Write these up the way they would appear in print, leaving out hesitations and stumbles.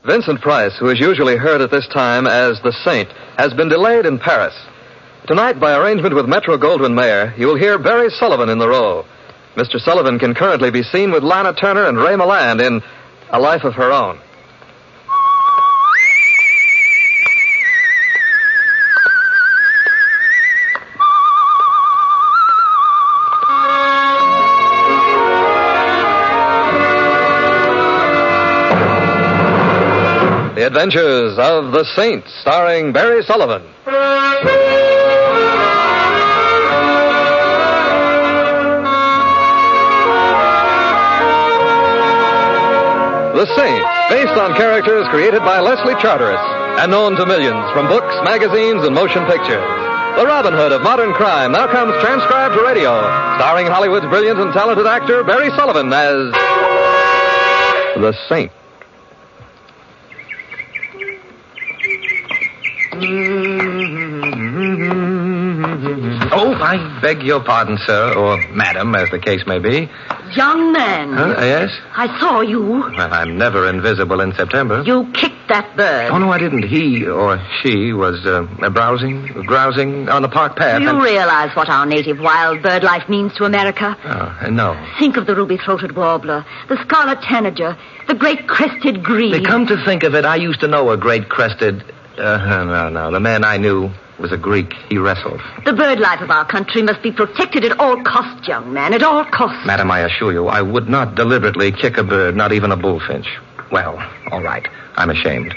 Vincent Price, who is usually heard at this time as the Saint, has been delayed in Paris. Tonight, by arrangement with Metro-Goldwyn-Mayer, you will hear Barry Sullivan in the role. Mr. Sullivan can currently be seen with Lana Turner and Ray Milland in A Life of Her Own. The Adventures of the Saint, starring Barry Sullivan. The Saint, based on characters created by Leslie Charteris and known to millions from books, magazines, and motion pictures. The Robin Hood of modern crime now comes transcribed to radio, starring Hollywood's brilliant and talented actor Barry Sullivan as the Saint. Oh, I beg your pardon, sir, or madam, as the case may be. Young man. Yes? I saw you. Well, I'm never invisible in September. You kicked that bird. Oh, no, I didn't. He or she was grousing on the park path. Do you realize what our native wild bird life means to America? Oh, no. Think of the ruby-throated warbler, the scarlet tanager, the great crested grebe. Come to think of it, I used to know a great crested... No. The man I knew was a Greek. He wrestled. The bird life of our country must be protected at all costs, young man, at all costs. Madam, I assure you, I would not deliberately kick a bird, not even a bullfinch. Well, all right. I'm ashamed.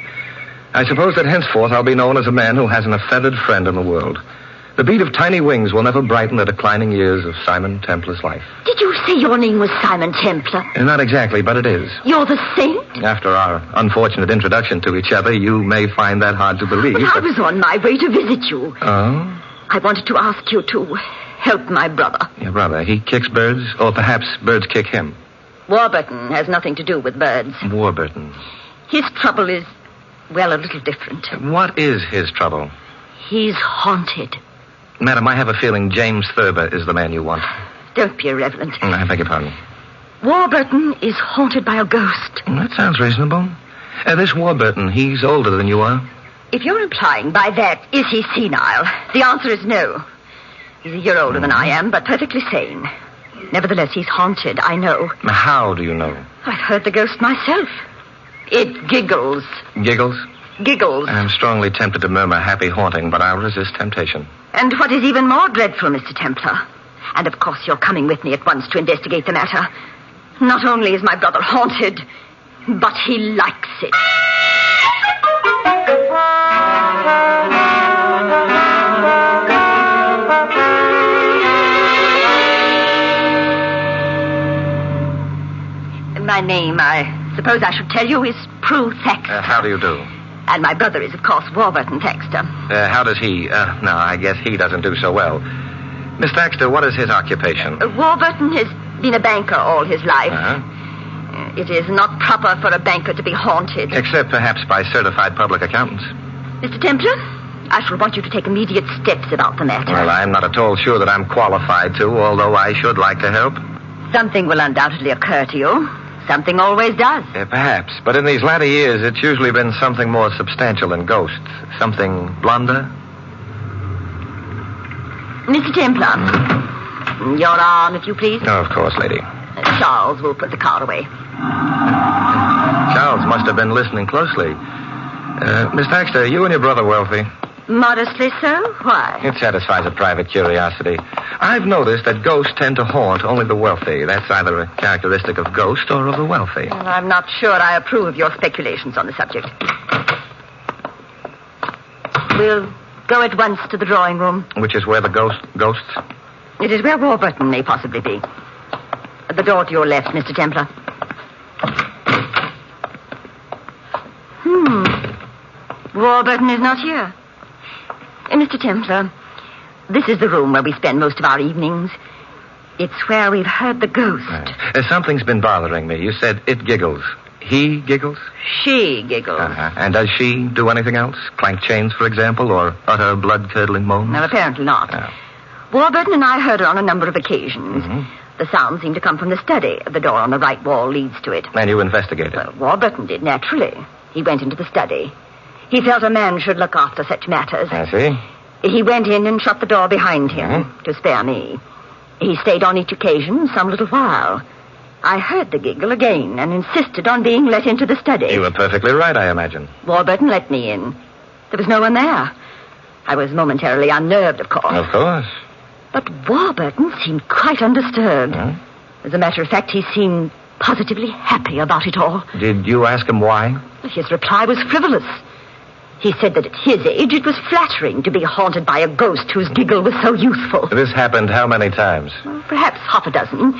I suppose that henceforth I'll be known as a man who hasn't a feathered friend in the world. The beat of tiny wings will never brighten the declining years of Simon Templar's life. Did you say your name was Simon Templar? Not exactly, but it is. You're the Saint? After our unfortunate introduction to each other, you may find that hard to believe. But I was on my way to visit you. Oh? I wanted to ask you to help my brother. Your brother, he kicks birds? Or perhaps birds kick him? Warburton has nothing to do with birds. Warburton. His trouble is, well, a little different. What is his trouble? He's haunted. Madam, I have a feeling James Thurber is the man you want. Don't be irreverent. I beg your pardon. Warburton is haunted by a ghost. That sounds reasonable. This Warburton, he's older than you are. If you're implying by that, is he senile? The answer is no. He's a year older than I am, but perfectly sane. Nevertheless, he's haunted, I know. How do you know? I've heard the ghost myself. It giggles. Giggles? Giggles. I'm strongly tempted to murmur happy haunting, but I'll resist temptation. And what is even more dreadful, Mr. Templar, and of course you're coming with me at once to investigate the matter, not only is my brother haunted, but he likes it. My name, I suppose I should tell you, is Prue Thaxter. How do you do? And my brother is, of course, Warburton Thaxter. How does he... no, I guess he doesn't do so well. Miss Thaxter, what is his occupation? Warburton has been a banker all his life. Uh-huh. It is not proper for a banker to be haunted. Except perhaps by certified public accountants. Mr. Templar, I shall want you to take immediate steps about the matter. Well, I'm not at all sure that I'm qualified to, although I should like to help. Something will undoubtedly occur to you. Something always does. Perhaps. But in these latter years, it's usually been something more substantial than ghosts. Something blunder. Mr. Templar, your arm, if you please. Oh, of course, lady. Charles will put the car away. Charles must have been listening closely. Miss Thaxter, you and your brother wealthy? Modestly so? Why? It satisfies a private curiosity. I've noticed that ghosts tend to haunt only the wealthy. That's either a characteristic of ghosts or of the wealthy. Well, I'm not sure I approve of your speculations on the subject. We'll go at once to the drawing room. Which is where the ghosts? It is where Warburton may possibly be. At the door to your left, Mr. Templar. Warburton is not here. Mr. Templar, this is the room where we spend most of our evenings. It's where we've heard the ghost. Something's been bothering me. You said it giggles. He giggles? She giggles. And does she do anything else? Clank chains, for example, or utter blood-curdling moans? No, apparently not. Warburton and I heard her on a number of occasions. Mm-hmm. The sound seemed to come from the study. The door on the right wall leads to it. And you investigated? Well, Warburton did, naturally. He went into the study. He felt a man should look after such matters. I see. He went in and shut the door behind him to spare me. He stayed on each occasion some little while. I heard the giggle again and insisted on being let into the study. You were perfectly right, I imagine. Warburton let me in. There was no one there. I was momentarily unnerved, of course. Of course. But Warburton seemed quite undisturbed. As a matter of fact, he seemed positively happy about it all. Did you ask him why? His reply was frivolous. He said that at his age it was flattering to be haunted by a ghost whose giggle was so youthful. This happened how many times? Perhaps half a dozen.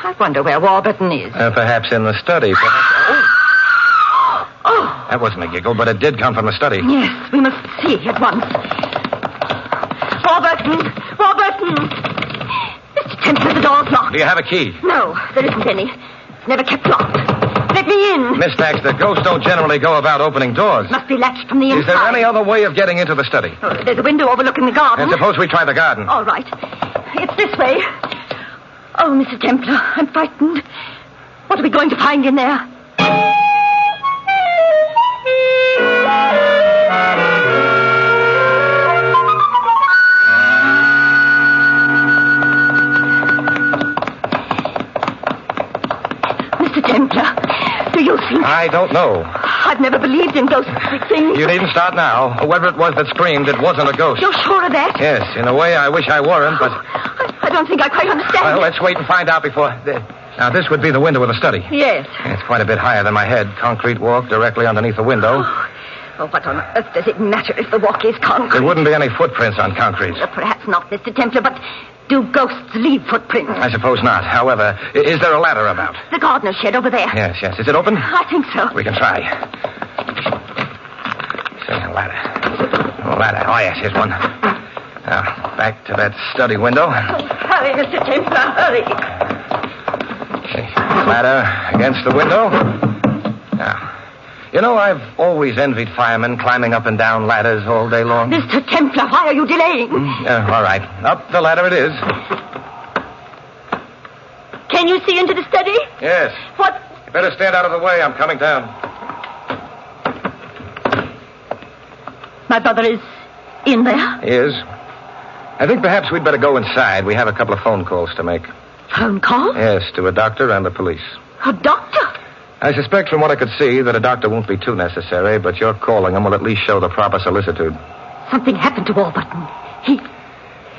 I wonder where Warburton is. Perhaps in the study. Perhaps... Oh! That wasn't a giggle, but it did come from the study. Yes, we must see at once. Warburton! Warburton! Mr. Templar, the door's locked. Do you have a key? No, there isn't any. It's never kept locked. Let me in. Miss Baxter, ghosts don't generally go about opening doors. Must be latched from the inside. Is there any other way of getting into the study? Oh, there's a window overlooking the garden. And suppose we try the garden. All right. It's this way. Oh, Mr. Templar, I'm frightened. What are we going to find in there? Mr. Templar, do you think... I don't know. I've never believed in ghostly things. You needn't start now. Whoever it was that screamed, it wasn't a ghost. You're sure of that? Yes, in a way I wish I weren't, but... I don't think I quite understand. Well, let's wait and find out before... Now, this would be the window of the study. Yes. It's quite a bit higher than my head. Concrete walk directly underneath the window. Oh, what on earth does it matter if the walk is concrete? There wouldn't be any footprints on concrete. Well, perhaps not, Mr. Templar, but do ghosts leave footprints? I suppose not. However, is there a ladder about? The gardener's shed over there. Yes. Is it open? I think so. We can try. See, a ladder. Oh, yes, here's one. Now, back to that study window. Hurry, Mr. Templar, hurry. Ladder against the window. Now, you know, I've always envied firemen climbing up and down ladders all day long. Mr. Templar, why are you delaying? All right. Up the ladder it is. Can you see into the study? Yes. What? You better stand out of the way. I'm coming down. My brother is in there? He is. I think perhaps we'd better go inside. We have a couple of phone calls to make. Phone call? Yes, to a doctor and the police. A doctor? I suspect from what I could see that a doctor won't be too necessary, but your calling him will at least show the proper solicitude. Something happened to Warburton.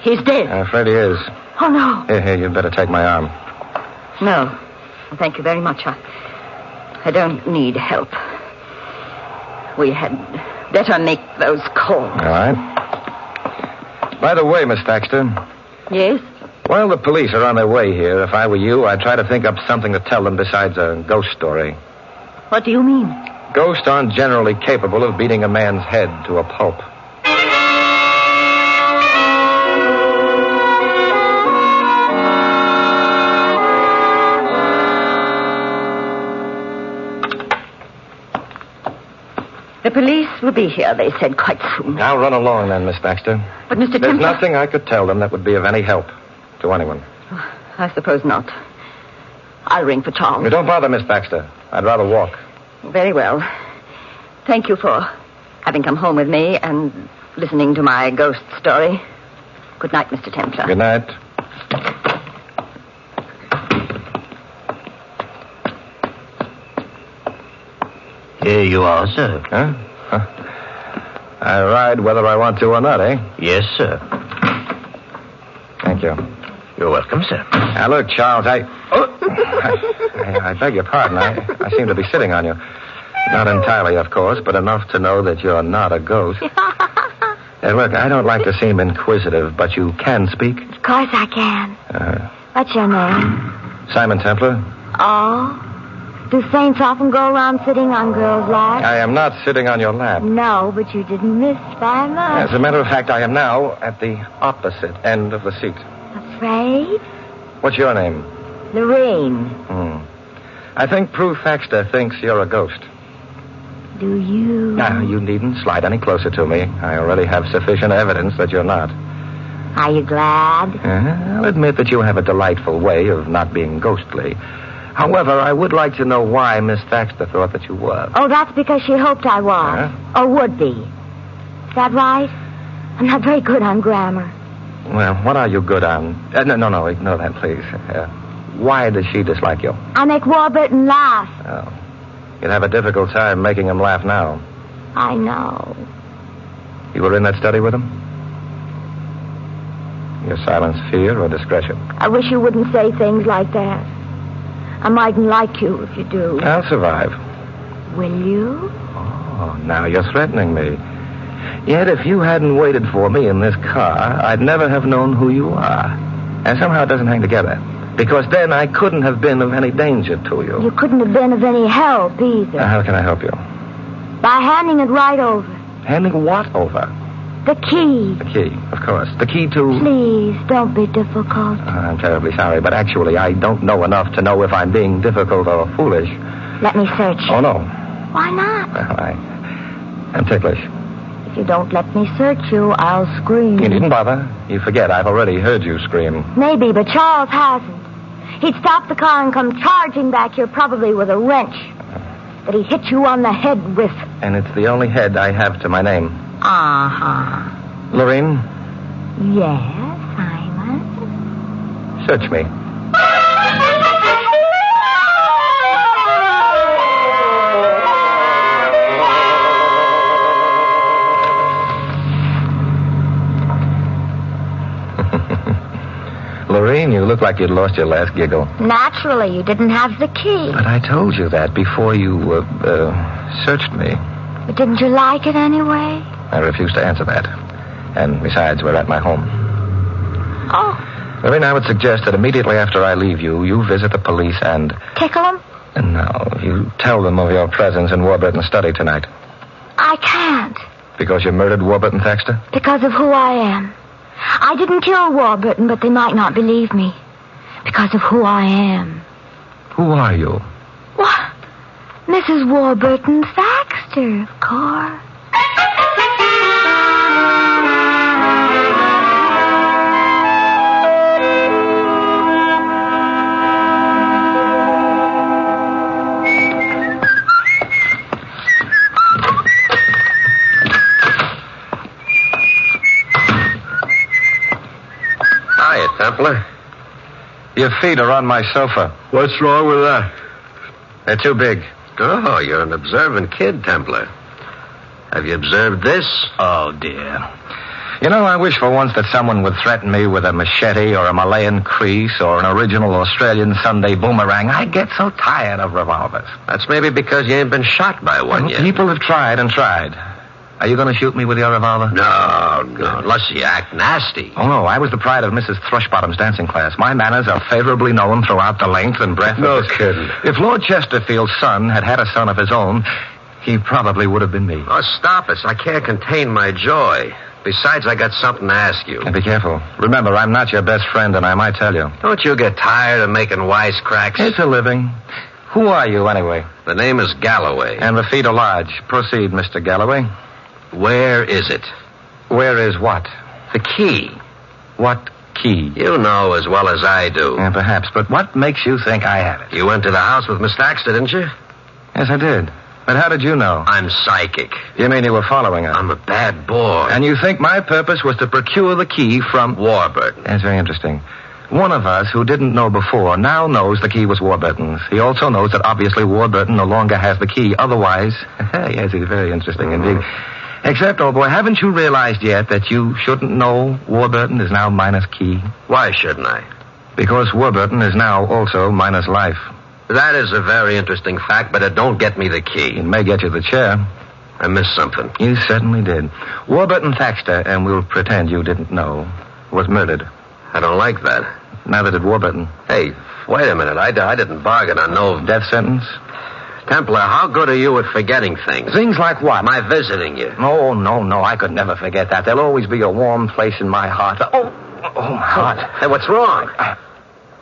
He's dead. I'm afraid he is. Oh, no. Here, you'd better take my arm. No. Thank you very much. I don't need help. We had better make those calls. All right. By the way, Miss Thaxter. Yes? While the police are on their way here, if I were you, I'd try to think up something to tell them besides a ghost story. What do you mean? Ghosts aren't generally capable of beating a man's head to a pulp. The police will be here, they said, quite soon. Now run along then, Miss Baxter. But, Mr. There's Templar... nothing I could tell them that would be of any help to anyone. I suppose not. I'll ring for Charles. Don't bother, Miss Baxter. I'd rather walk. Very well. Thank you for having come home with me and listening to my ghost story. Good night, Mr. Templar. Good night. Here you are, sir. Huh? I ride whether I want to or not, eh? Yes, sir. Thank you. You're welcome, sir. Now, look, Charles, I beg your pardon. I seem to be sitting on you. Not entirely, of course, but enough to know that you're not a ghost. Look, I don't like to seem inquisitive, but you can speak? Of course I can. What's your name? Simon Templar. Oh? Do saints often go around sitting on girls' laps? I am not sitting on your lap. No, but you didn't miss by much. As a matter of fact, I am now at the opposite end of the seat. Afraid? What's your name? Lorraine. I think Prue Thaxter thinks you're a ghost. Do you? Now, you needn't slide any closer to me. I already have sufficient evidence that you're not. Are you glad? I'll admit that you have a delightful way of not being ghostly. However, I would like to know why Miss Thaxter thought that you were. Oh, that's because she hoped I was. Or would be. Is that right? I'm not very good on grammar. Well, what are you good on? No, ignore that, please. Why does she dislike you? I make Warburton laugh. Oh. You'd have a difficult time making him laugh now. I know. You were in that study with him? Your silence fear or discretion? I wish you wouldn't say things like that. I mightn't like you if you do. I'll survive. Will you? Oh, now you're threatening me. Yet if you hadn't waited for me in this car, I'd never have known who you are. And somehow it doesn't hang together. Because then I couldn't have been of any danger to you. You couldn't have been of any help either. How can I help you? By handing it right over. Handing what over? The key. The key, of course. The key to... Please, don't be difficult. I'm terribly sorry, but actually I don't know enough to know if I'm being difficult or foolish. Let me search. Oh, no. Why not? Well, I'm ticklish. If you don't let me search you, I'll scream. You needn't bother. You forget, I've already heard you scream. Maybe, but Charles hasn't. He'd stop the car and come charging back here, probably with a wrench that he hit you on the head with. And it's the only head I have to my name. Uh-huh. Lorraine? Yes, Simon? Search me. Lorraine, you look like you'd lost your last giggle. Naturally, you didn't have the key. But I told you that before you, searched me. But didn't you like it anyway? I refuse to answer that. And besides, we're at my home. Oh. Lorraine, I would suggest that immediately after I leave you, you visit the police and... Tickle them? No, you tell them of your presence in Warburton's study tonight. I can't. Because you murdered Warburton Thaxter? Because of who I am. I didn't kill Warburton, but they might not believe me. Because of who I am. Who are you? What? Mrs. Warburton Thaxter, of course. Templar. Your feet are on my sofa. What's wrong with that? They're too big. Oh, you're an observant kid, Templar. Have you observed this? Oh, dear. You know, I wish for once that someone would threaten me with a machete or a Malayan crease or an original Australian Sunday boomerang. I get so tired of revolvers. That's maybe because you ain't been shot by one yet. People have tried and tried. Are you going to shoot me with your revolver? No, unless you act nasty. Oh, no, I was the pride of Mrs. Thrushbottom's dancing class. My manners are favorably known throughout the length and breadth no of this... kidding. If Lord Chesterfield's son had had a son of his own, he probably would have been me. Oh, stop it. I can't contain my joy. Besides, I got something to ask you. And be careful. Remember, I'm not your best friend, and I might tell you. Don't you get tired of making wisecracks? It's a living. Who are you, anyway? The name is Galloway. And the feet are large. Proceed, Mr. Galloway. Where is it? Where is what? The key. What key? You know as well as I do. Yeah, perhaps, but what makes you think I have it? You went to the house with Miss Thaxter, didn't you? Yes, I did. But how did you know? I'm psychic. You mean you were following her? I'm a bad boy. And you think my purpose was to procure the key from... Warburton. That's very interesting. One of us who didn't know before now knows the key was Warburton's. He also knows that obviously Warburton no longer has the key. Otherwise... yes, it's very interesting indeed. Except, old boy, haven't you realized yet that you shouldn't know Warburton is now minus key? Why shouldn't I? Because Warburton is now also minus life. That is a very interesting fact, but it don't get me the key. It may get you the chair. I missed something. You certainly did. Warburton Thaxter, and we'll pretend you didn't know, was murdered. I don't like that. Neither did Warburton. Hey, wait a minute. I didn't bargain on no... Death sentence? Templar, how good are you at forgetting things? Things like what? My visiting you. Oh, no, I could never forget that. There'll always be a warm place in my heart. Oh, my heart. Hey, what's wrong?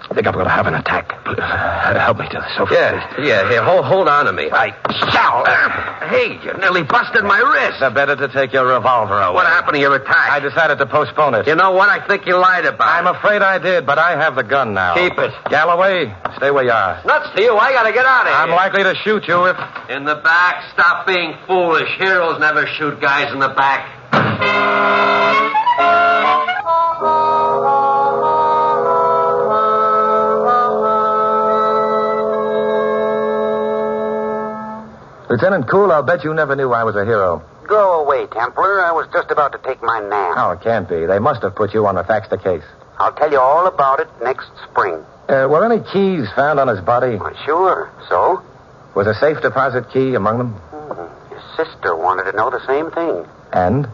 I think I'm going to have an attack. Help me to the sofa. Yeah. Here, hold on to me. I shall. Hey, you nearly busted my wrist. The better to take your revolver away. What happened to your attack? I decided to postpone it. You know what? I think you lied about I'm afraid I did, but I have the gun now. Keep it. Galloway, stay where you are. Nuts to you. I got to get out of here. I'm likely to shoot you if... In the back. Stop being foolish. Heroes never shoot guys in the back. Lieutenant Cool, I'll bet you never knew I was a hero. Go away, Templar. I was just about to take my nap. Oh, it can't be. They must have put you on the Thaxter case. I'll tell you all about it next spring. Were any keys found on his body? Well, sure. So? Was a safe deposit key among them? His sister wanted to know the same thing. And?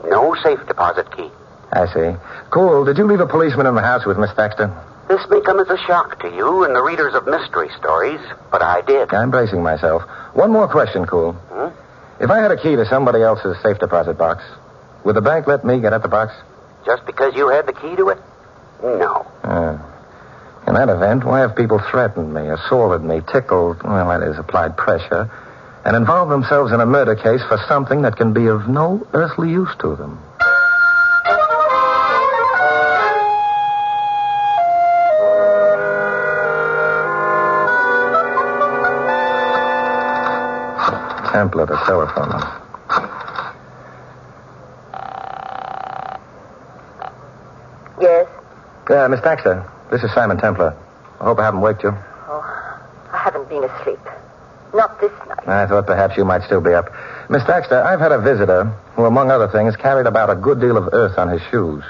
No safe deposit key. I see. Cool, did you leave a policeman in the house with Miss Thaxter? This may come as a shock to you and the readers of mystery stories, but I did. I'm bracing myself. One more question, Cool. If I had a key to somebody else's safe deposit box, would the bank let me get at the box? Just because you had the key to it? No. In that event, why have people threatened me, assaulted me, tickled, well, that is, applied pressure, and involved themselves in a murder case for something that can be of no earthly use to them? Templar, the telephone. Yes? Miss Thaxter, this is Simon Templar. I hope I haven't waked you. Oh, I haven't been asleep. Not this night. I thought perhaps you might still be up. Miss Thaxter, I've had a visitor who, among other things, carried about a good deal of earth on his shoes.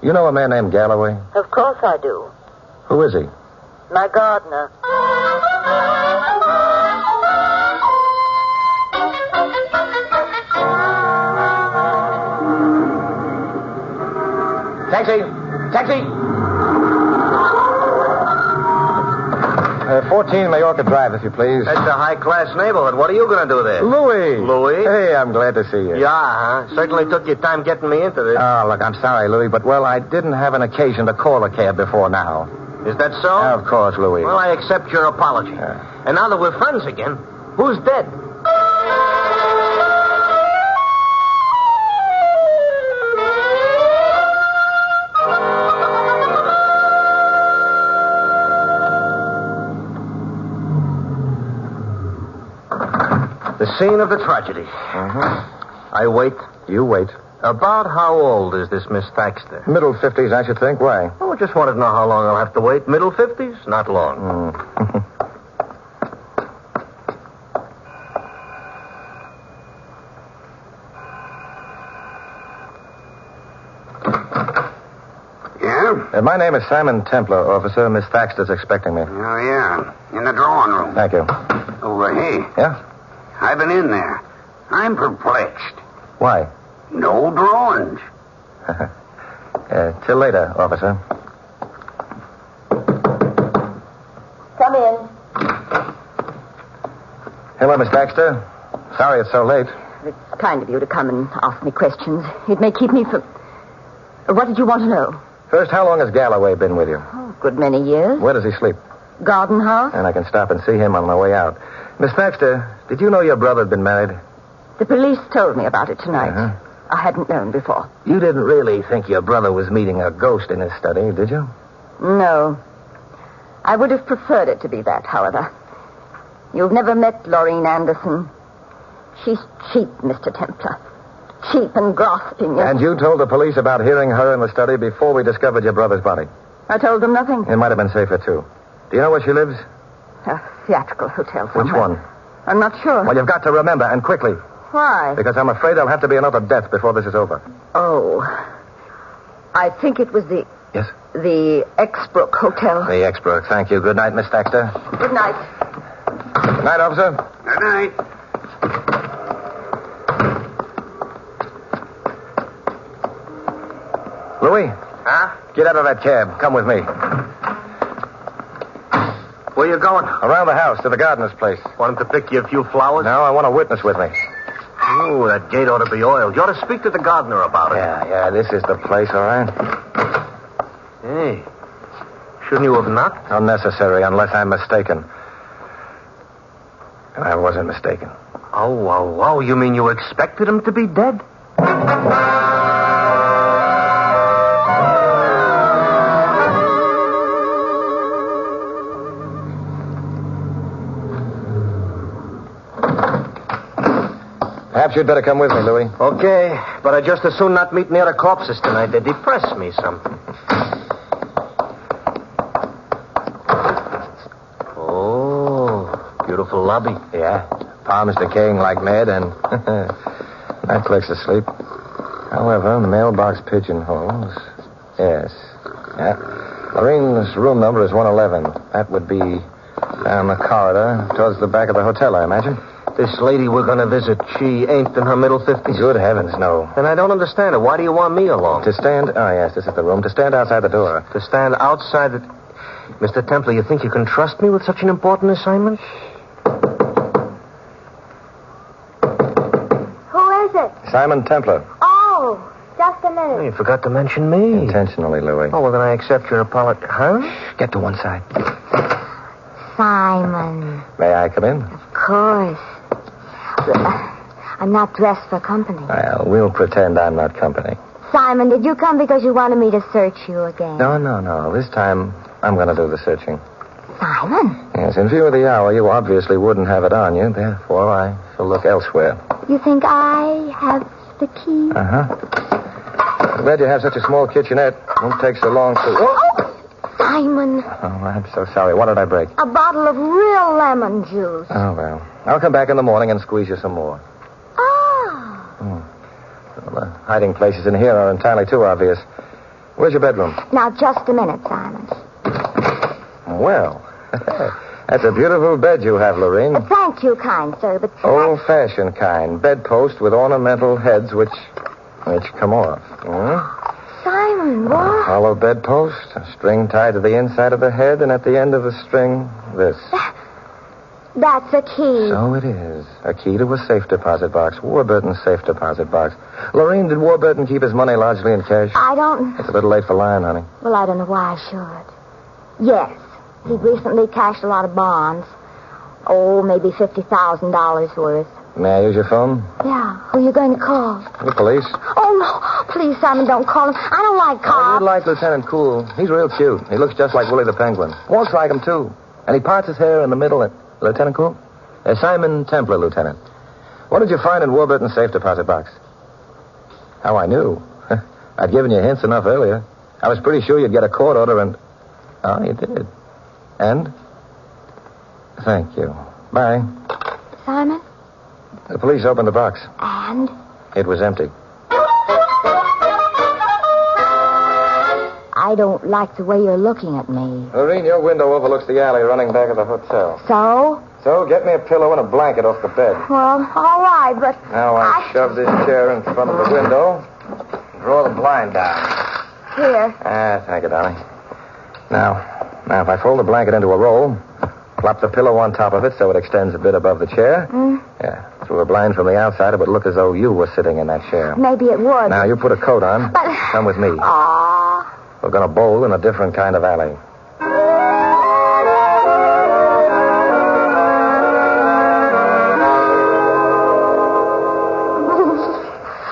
You know a man named Galloway? Of course I do. Who is he? My gardener. Taxi! Taxi! 14 Majorca Drive, if you please. That's a high-class neighborhood. What are you going to do there? Louis! Louis? Hey, I'm glad to see you. Yeah, huh? Certainly took your time getting me into this. Oh, look, I'm sorry, Louis, but, well, I didn't have an occasion to call a cab before now. Is that so? Of course, Louis. Well, I accept your apology. And now that we're friends again, who's dead? The scene of the tragedy. I wait. You wait. About how old is this Miss Thaxter? Middle 50s, I should think. Why? Oh, I just wanted to know how long I'll have to wait. Middle 50s? Not long. Yeah? My name is Simon Templar, officer. Miss Thaxter's expecting me. Oh, yeah. In the drawing room. Thank you. Oh, hey. Yeah? I've been in there. I'm perplexed. Why? No drawings. Till later, officer. Come in. Hello, Miss Thaxter. Sorry it's so late. It's kind of you to come and ask me questions. It may keep me from... What did you want to know? First, how long has Galloway been with you? Oh, a good many years. Where does he sleep? Garden house. And I can stop and see him on my way out. Miss Thaxter, did you know your brother had been married? The police told me about it tonight. I hadn't known before. You didn't really think your brother was meeting a ghost in his study, did you? No. I would have preferred it to be that, however. You've never met Laureen Anderson. She's cheap, Mr. Templar. Cheap and grasping. And you told the police about hearing her in the study before we discovered your brother's body? I told them nothing. It might have been safer, too. Do you know where she lives? A theatrical hotel somewhere. Which one? I'm not sure. Well, you've got to remember, and quickly. Why? Because I'm afraid there'll have to be another death before this is over. Oh. I think it was the... Yes? The Exbrook Hotel. The Exbrook. Thank you. Good night, Miss Thaxter. Good night. Good night, officer. Good night. Louis? Huh? Get out of that cab. Come with me. Where you going? Around the house to the gardener's place. Want him to pick you a few flowers? No, I want a witness with me. Ooh, that gate ought to be oiled. You ought to speak to the gardener about it. Yeah, this is the place, all right. Hey. Shouldn't you have knocked? Unnecessary, unless I'm mistaken. And I wasn't mistaken. Oh, you mean you expected him to be dead? Perhaps you'd better come with me, Louis. Okay, but I'd just as soon not meet near the corpses tonight. They depress me something. Oh, beautiful lobby. Yeah. Palms decaying like mad, and that clerk's asleep. However, mailbox pigeonholes. Yes. Yeah. Lorene's room number is 111. That would be down the corridor towards the back of the hotel, I imagine. This lady we're going to visit, she ain't in her middle 50s? Good heavens, no. Then I don't understand it. Why do you want me along? To stand... Oh, yes, this is the room. To stand outside the door. To stand outside the... Mr. Templar, you think you can trust me with such an important assignment? Who is it? Simon Templar. Oh, just a minute. You forgot to mention me. Intentionally, Louis. Oh, well, then I accept your apology. Huh? Get to one side. Simon. May I come in? Of course. I'm not dressed for company. Well, we'll pretend I'm not company. Simon, did you come because you wanted me to search you again? No. This time, I'm going to do the searching. Simon? Yes, in view of the hour, you obviously wouldn't have it on you. Therefore, I shall look elsewhere. You think I have the key? Uh-huh. I'm glad you have such a small kitchenette. Won't take so long to... Oh! Simon. Oh, I'm so sorry. What did I break? A bottle of real lemon juice. Oh, well. I'll come back in the morning and squeeze you some more. Oh. Well, the hiding places in here are entirely too obvious. Where's your bedroom? Now, just a minute, Simon. Well, that's a beautiful bed you have, Lorene. Thank you, kind sir, but... Old-fashioned kind. Bedpost with ornamental heads which come off. Simon, what? Hollow bedpost, a string tied to the inside of the head, and at the end of the string, this. That's a key. So it is. A key to a safe deposit box. Warburton's safe deposit box. Lorene, did Warburton keep his money largely in cash? I don't... It's a little late for lying, honey. Well, I don't know why I should. Yes, he recently cashed a lot of bonds. Oh, maybe $50,000 worth. May I use your phone? Yeah. Who are you going to call? The police. Oh, no. Please, Simon, don't call him. I don't like Oh, cops. you'd like Lieutenant Cool. He's real cute. He looks just like Willie the Penguin. Walks like him, too. And he parts his hair in the middle. Lieutenant Cool? Simon Templar, Lieutenant. What did you find in Warburton's safe deposit box? How I knew. I'd given you hints enough earlier. I was pretty sure you'd get a court order and... Oh, you did. And? Thank you. Bye. Simon? The police opened the box. And? It was empty. I don't like the way you're looking at me. Lorene, your window overlooks the alley running back of the hotel. So? So, get me a pillow and a blanket off the bed. Well, all right, but... Now I shove this chair in front of the window. Draw the blind down. Here. Thank you, darling. Now, if I fold the blanket into a roll, plop the pillow on top of it so it extends a bit above the chair. Yeah. Through a blind from the outside, it would look as though you were sitting in that chair. Maybe it would. Now, you put a coat on. But... Come with me. Aw. We're going to bowl in a different kind of alley.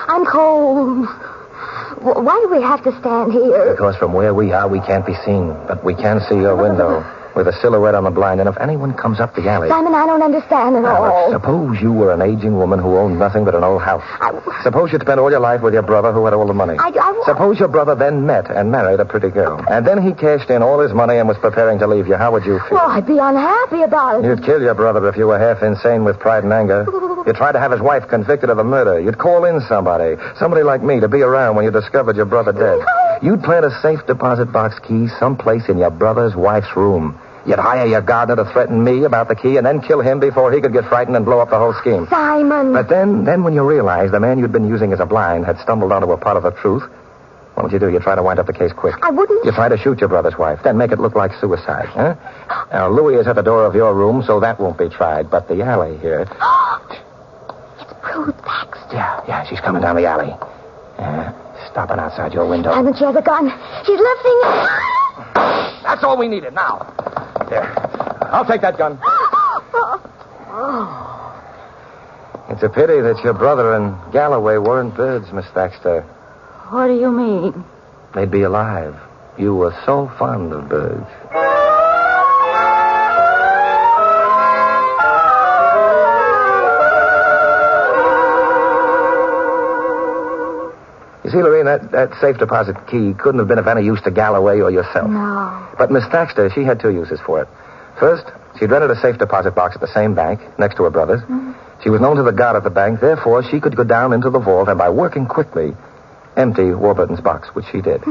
I'm cold. Why do we have to stand here? Because from where we are, we can't be seen. But we can see your window with a silhouette on the blind. And if anyone comes up the alley... Simon, I don't understand at all. Suppose you were an aging woman who owned nothing but an old house. Suppose you'd spent all your life with your brother who had all the money. Suppose your brother then met and married a pretty girl. And then he cashed in all his money and was preparing to leave you. How would you feel? Well, I'd be unhappy about it. You'd kill your brother if you were half insane with pride and anger. You'd try to have his wife convicted of the murder. You'd call in somebody like me, to be around when you discovered your brother dead. No. You'd plant a safe deposit box key someplace in your brother's wife's room. You'd hire your gardener to threaten me about the key and then kill him before he could get frightened and blow up the whole scheme. Simon. But then when you realized the man you'd been using as a blind had stumbled onto a part of the truth, what would you do? You'd try to wind up the case quick. I wouldn't. You'd try to shoot your brother's wife, then make it look like suicide, huh? Now, Louis is at the door of your room, so that won't be tried. But the alley here... It's Ruth Baxter. Yeah, she's coming down the alley. Stopping outside your window. Simon, she has a gun. She's lifting it. That's all we needed. Now. Here. I'll take that gun. It's a pity that your brother and Galloway weren't birds, Miss Thaxter. What do you mean? They'd be alive. You were so fond of birds. You see, Lorene, that safe deposit key couldn't have been of any use to Galloway or yourself. No. But Miss Thaxter, she had two uses for it. First, she'd rented a safe deposit box at the same bank, next to her brother's. Mm-hmm. She was known to the guard at the bank, therefore she could go down into the vault and, by working quickly, empty Warburton's box, which she did.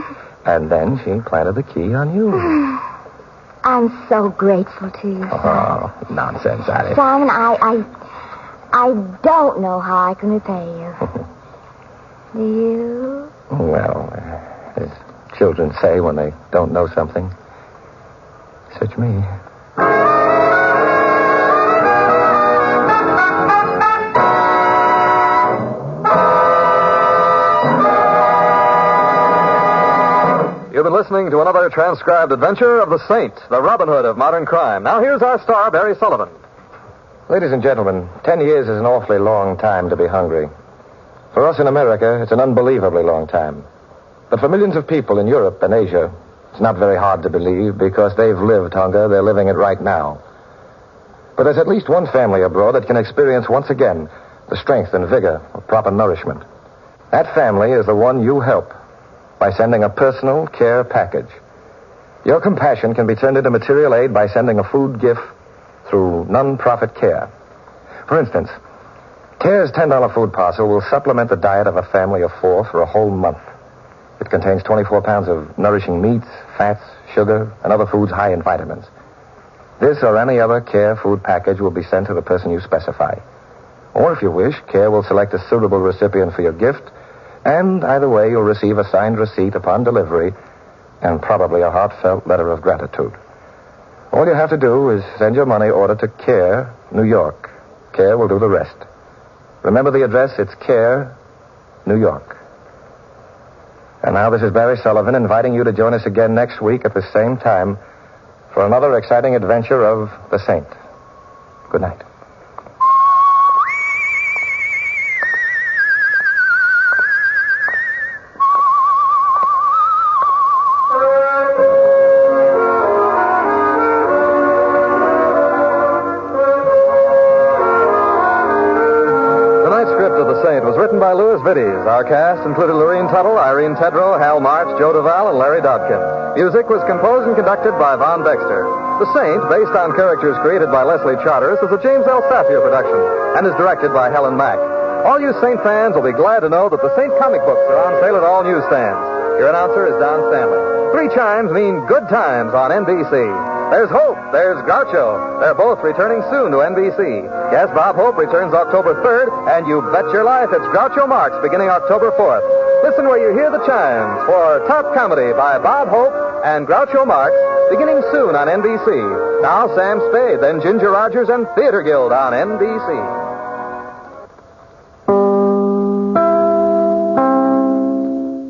And then she planted the key on you. I'm so grateful to you, Simon. Oh, nonsense, Addie. Simon, I don't know how I can repay you. Do you? Well, as children say when they don't know something. Search me. You've been listening to another transcribed adventure of the Saint, the Robin Hood of modern crime. Now here's our star, Barry Sullivan. Ladies and gentlemen, 10 years is an awfully long time to be hungry. For us in America, it's an unbelievably long time. But for millions of people in Europe and Asia, it's not very hard to believe because they've lived hunger. They're living it right now. But there's at least one family abroad that can experience once again the strength and vigor of proper nourishment. That family is the one you help by sending a personal care package. Your compassion can be turned into material aid by sending a food gift through non-profit care. For instance, CARE's $10 food parcel will supplement the diet of a family of 4 for a whole month. It contains 24 pounds of nourishing meats, fats, sugar, and other foods high in vitamins. This or any other CARE food package will be sent to the person you specify. Or if you wish, CARE will select a suitable recipient for your gift, and either way you'll receive a signed receipt upon delivery and probably a heartfelt letter of gratitude. All you have to do is send your money order to CARE, New York. CARE will do the rest. Remember the address, it's CARE, New York. And now this is Barry Sullivan inviting you to join us again next week at the same time for another exciting adventure of the Saint. Good night. By Louis Vittes. Our cast included Lorene Tuttle, Irene Tedrow, Hal March, Joe Duvall, and Larry Dodkin. Music was composed and conducted by Von Dexter. The Saint, based on characters created by Leslie Charteris, is a James L. Safier production and is directed by Helen Mack. All you Saint fans will be glad to know that the Saint comic books are on sale at all newsstands. Your announcer is Don Stanley. 3 chimes mean good times on NBC. There's Hope. There's Groucho. They're both returning soon to NBC. Yes, Bob Hope returns October 3rd, and you bet your life it's Groucho Marx beginning October 4th. Listen where you hear the chimes for Top Comedy by Bob Hope and Groucho Marx beginning soon on NBC. Now Sam Spade, then Ginger Rogers and Theater Guild on NBC.